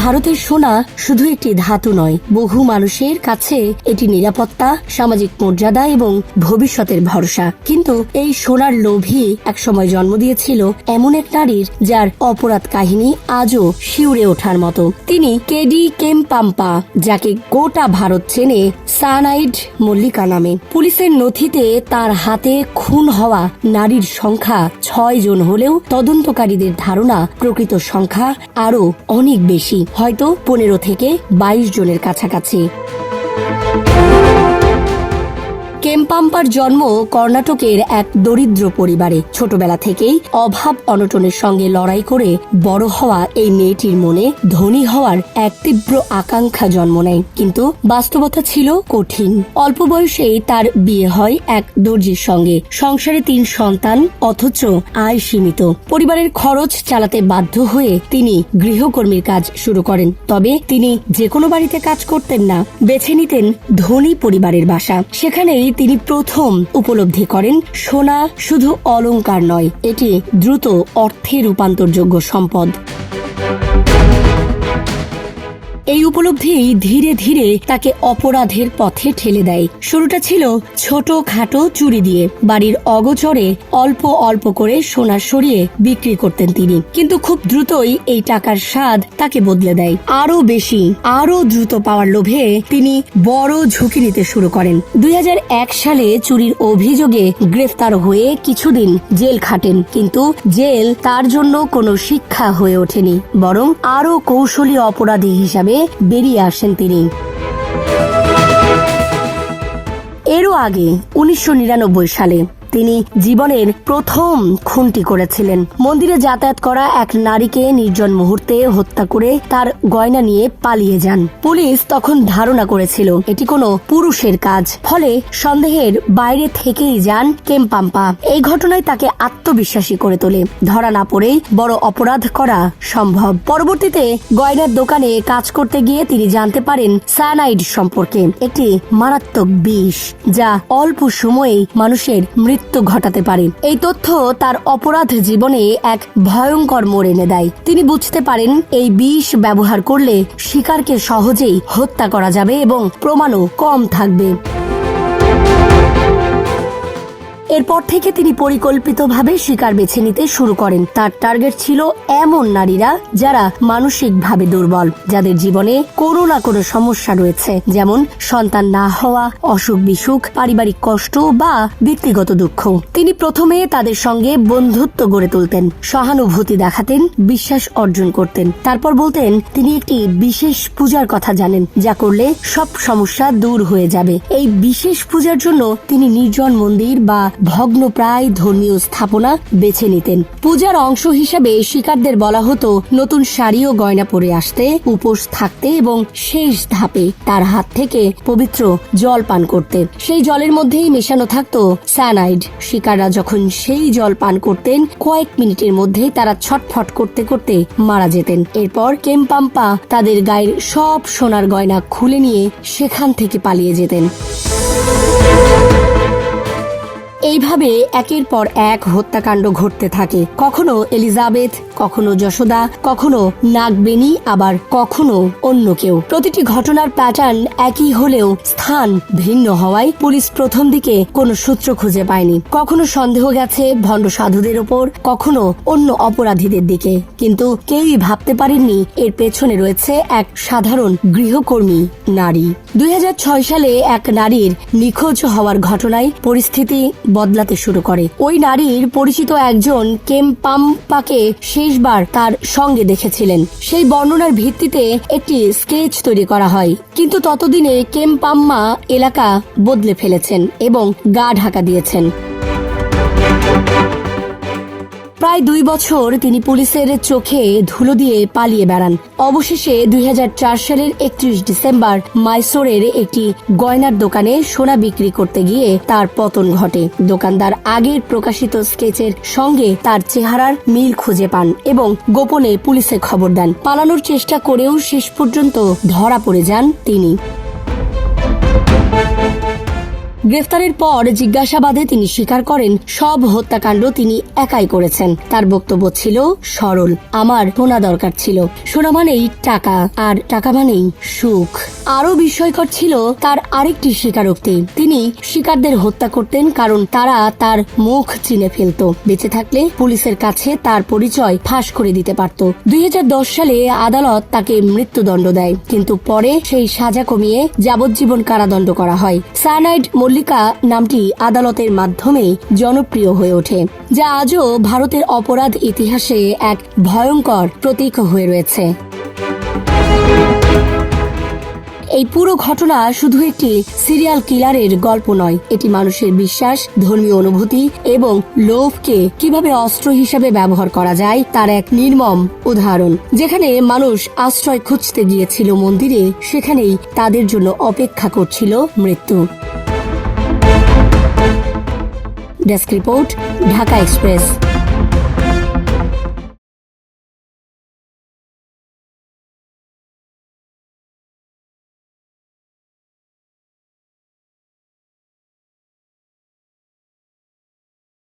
ভারতের সোনা শুধু একটি ধাতু নয়, বহু মানুষের কাছে এটি নিরাপত্তা, সামাজিক মর্যাদা এবং ভবিষ্যতের ভরসা। কিন্তু এই সোনার লোভই একসময় জন্ম দিয়েছিল এমন এক নারীর যার অপরাধ কাহিনী আজও শিউরে ওঠার মতো। তিনি কেডি কেম্পাম্পা, যাকে গোটা ভারত চেনে সায়ানাইড মল্লিকা নামে। পুলিশের নথিতে তার হাতে খুন হওয়া নারীর সংখ্যা 6 জন হলেও তদন্তকারীদের ধারণা প্রকৃত সংখ্যা আরো অনেক বেশি, হয়তো 15 থেকে 22 জনের কাছাকাছি। কেম্পাম্পার জন্ম কর্ণাটকের এক দরিদ্র পরিবারে। ছোটবেলা থেকেই অভাব অনটনের সঙ্গে লড়াই করে বড় হওয়া এই মেয়েটির মনে ধনী হওয়ার এক তীব্র আকাঙ্ক্ষা জন্ম নেয়। কিন্তু বাস্তবতা ছিল কঠিন। অল্প বয়সেই তার বিয়ে হয় এক দর্জির সঙ্গে। সংসারে 3 সন্তান, অথচ আয় সীমিত। পরিবারের খরচ চালাতে বাধ্য হয়ে তিনি গৃহকর্মীর কাজ শুরু করেন। তবে তিনি যে কোনো বাড়িতে কাজ করতেন না, বেছে নিতেন ধনী পরিবারের বাসা। সেখানেই তিনি প্রথম উপলব্ধি করেন সোনা শুধু অলংকার নয়, এটি দ্রুত অর্থে রূপান্তরযোগ্য সম্পদ। এই উপলব্ধি ধীরে ধীরে তাকে অপরাধের পথে ঠেলে দেয়। শুরুটা ছিল ছোট খাটো চুরি দিয়ে। বাড়ির অগোচরে অল্প অল্প করে সোনা সরিয়ে বিক্রি করতেন তিনি। কিন্তু খুব দ্রুতই এই টাকার স্বাদ তাকে বদলে দেয়। আরো বেশি, আরো দ্রুত পাওয়ার লোভে তিনি বড় ঝুঁকি নিতে শুরু করেন। 2001 সালে চুরির অভিযোগে গ্রেফতার হয়ে কিছুদিন জেল খাটেন। কিন্তু জেল তার জন্য কোনো শিক্ষা হয়ে ওঠেনি, বরং আরো কৌশলী অপরাধী হিসাবে বেরিয়ে আসেন তিনি। এরও আগে 1999 সালে তিনি জীবনের প্রথম খুনটি করেছিলেন। মন্দিরে যাতায়াত করা এক নারীকে নির্জন মুহূর্তে হত্যা করে তার গয়না নিয়ে পালিয়ে যান। পুলিশ তখন ধারণা করেছিল এটি কোনো পুরুষের কাজ, ফলে সন্দেহের বাইরে থেকেই যান কেম্পাম্পা। এই ঘটনায় তাকে আত্মবিশ্বাসী করে তোলে। ধরা না পড়েই বড় অপরাধ করা সম্ভব। পরবর্তীতে গয়নার দোকানে কাজ করতে গিয়ে তিনি জানতে পারেন সায়ানাইড সম্পর্কে, একটি মারাত্মক বিষ যা অল্প সময়েই মানুষের মৃত্যু ঘটাতে পারে। এই তথ্য তার অপরাধ জীবনে এক ভয়ঙ্কর মোড় এনে দেয়। তিনি বুঝতে পারেন এই বিষ ব্যবহার করলে শিকারকে সহজেই হত্যা করা যাবে এবং প্রমাণও কম থাকবে। এরপর থেকে তিনি পরিকল্পিতভাবে শিকার বেছে নিতে শুরু করেন। তার টার্গেট ছিল এমন নারীরা যারা মানসিকভাবে দুর্বল, যাদের জীবনে কোনো না কোনো সমস্যা রয়েছে, যেমন সন্তান না হওয়া, অসুখ বিসুখ, পারিবারিক কষ্ট বা ব্যক্তিগত দুঃখ। তিনি প্রথমে তাদের সঙ্গে বন্ধুত্ব গড়ে তুলতেন, সহানুভূতি দেখাতেন, বিশ্বাস অর্জন করতেন। তারপর বলতেন তিনি একটি বিশেষ পূজার কথা জানেন, যা করলে সব সমস্যা দূর হয়ে যাবে। এই বিশেষ পূজার জন্য তিনি নির্জন মন্দির বা ভগ্নপ্রায় ধর্মীয় স্থাপনা বেছে নিতেন। পূজার অংশ হিসাবে শিকারদের বলা হতো নতুন শাড়ি ও গয়না পরে আসতে, উপোস থাকতে এবং শেষ ধাপে তার হাত থেকে পবিত্র জল পান করতে। সেই জলের মধ্যেই মেশানো থাকতো সায়ানাইড। শিকাররা যখন সেই জল পান করতেন, কয়েক মিনিটের মধ্যেই তারা ছটফট করতে করতে মারা যেতেন। এরপর কেম্পাম্পা তাদের গায়ের সব সোনার গয়না খুলে নিয়ে সেখান থেকে পালিয়ে যেতেন। এইভাবে একের পর এক হত্যাকাণ্ড ঘটতে থাকে। কখনো এলিজাবেথ, কখনো যশোদা, কখনো নাগবেনি, আবার কখনো অন্য কেউ। প্রতিটি ঘটনার প্যাটার্ন একই হলেও স্থান ভিন্ন হওয়ায় পুলিশ প্রথম দিকে কোনো সূত্র খুঁজে পায়নি। কখনো সন্দেহ গেছে ভণ্ড সাধুদের ওপর, কখনো অন্য অপরাধীদের দিকে। কিন্তু কেউই ভাবতে পারেননি এর পেছনে রয়েছে এক সাধারণ গৃহকর্মী নারী। 2006 সালে এক নারীর নিখোঁজ হওয়ার ঘটনায় পরিস্থিতি বদলাতে শুরু করে। ওই নারীর পরিচিত একজন কেম্পাম্পাকে শেষবার তার সঙ্গে দেখেছিলেন। সেই বর্ণনার ভিত্তিতে একটি স্কেচ তৈরি করা হয়। কিন্তু ততদিনে কেম্পাম্মা এলাকা বদলে ফেলেছেন এবং গা ঢাকা দিয়েছেন। প্রায় 2 বছর তিনি পুলিশের চোখে ধুলো দিয়ে পালিয়ে বেড়ান। অবশেষে 2004 সালের 31 ডিসেম্বর মাইসোরের একটি গয়নার দোকানে সোনা বিক্রি করতে গিয়ে তার পতন ঘটে। দোকানদার আগের প্রকাশিত স্কেচের সঙ্গে তার চেহারার মিল খুঁজে পান এবং গোপনে পুলিশে খবর দেন। পালানোর চেষ্টা করেও শেষ পর্যন্ত ধরা পড়ে যান তিনি। গ্রেফতারের পর জিজ্ঞাসাবাদে তিনি স্বীকার করেন সব হত্যাকাণ্ড তিনি একাই করেছেন। তার বক্তব্য ছিল সরল, আমার সোনা দরকার ছিল, সোনা মানেই টাকা, আর টাকা মানেই সুখ। আরো বিস্ময়কর ছিল তার আরেকটি স্বীকারোক্তি, তিনি শিকারদের হত্যা করতেন কারণ তারা তার মুখ চিনে ফেলত। বেঁচে থাকলে পুলিশের কাছে তার পরিচয় ফাঁস করে দিতে পারত। 2010 সালে আদালত তাকে মৃত্যুদণ্ড দেয়, কিন্তু পরে সেই সাজা কমিয়ে যাবজ্জীবন কারাদণ্ড করা হয়। সায়ানাইড মল্লিকা নামটি আদালতের মাধ্যমে জনপ্রিয় হয়ে ওঠে, যা আজও ভারতের অপরাধ ইতিহাসে এক ভয়ঙ্কর প্রতীক হয়ে রয়েছে। এই পুরো ঘটনা শুধু একটি সিরিয়াল কিলারের গল্প নয়, এটি মানুষের বিশ্বাস, ধর্মীয় অনুভূতি এবং লোভকে কিভাবে অস্ত্র হিসেবে ব্যবহার করা যায় তার এক নির্মম উদাহরণ। যেখানে মানুষ আশ্রয় খুঁজতে গিয়েছিল মন্দিরে, সেখানেই তাদের জন্য অপেক্ষা করছিল মৃত্যু। Desk report, Dhaka express.